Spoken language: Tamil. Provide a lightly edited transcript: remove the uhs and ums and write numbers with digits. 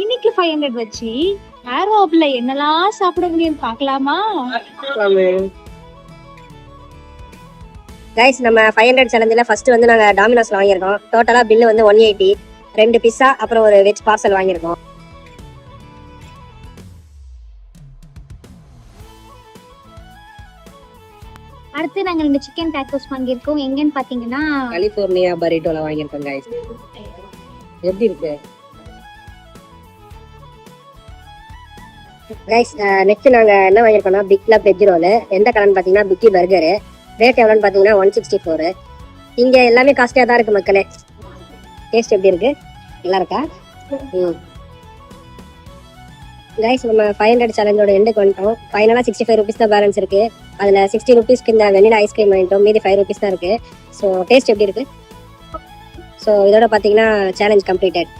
இன்னைக்கு 500 வச்சு ஏரோப்ல என்னெல்லாம் சாப்பிட முடியும் பார்க்கலாமா? கைஸ், நம்ம 500 சேலஞ்சில் ஃபர்ஸ்ட் வந்து நாங்கள் டாமினோஸ்ல வாங்கியிருக்கோம். டோட்டலாக பில்லு வந்து 180, 2 பிஸ்ஸா அப்புறம் ஒரு வெஜ் பார்சல் வாங்கியிருக்கோம். அடுத்து நாங்க 2 சிக்கன் டாக்கோஸ் வாங்கியிருக்கோம். எங்கன்னு பாத்தீங்கன்னா கலிபோர்னியா பரிட்டோல வாங்கியிருக்கோம். கைஸ், எப்படி இருக்கு? கைஸ், நெக்ஸ்ட் நாங்கள் என்ன வாங்கியிருக்கோம்னா பிக் கிளப் வெஜ் ரோல். எந்த கலர்னு பார்த்தீங்கன்னா பிக்கி பர்கரு. ரேட் எவ்வளோன்னு பார்த்தீங்கன்னா 164. இங்கே எல்லாமே காஸ்ட்லியாக தான் இருக்குது மக்களே. டேஸ்ட் எப்படி இருக்கு? நல்லா இருக்கா? கைஸ், நம்ம 500 சேலஞ்சோட எண்டுக்கு வந்துட்டோம். ஃபைனலாக 65 ருபீஸ் தான் பேலன்ஸ் இருக்கு. அதில் 60 ருபீஸ்க்கு இந்த வெனிலா ஐஸ்கிரீம் வாங்கிட்டோம். மீதி 5 ருபீஸ் தான் இருக்கு. ஸோ டேஸ்ட் எப்படி இருக்கு? ஸோ இதோட பார்த்தீங்கன்னா சேலஞ்ச் கம்ப்ளீட்டட்.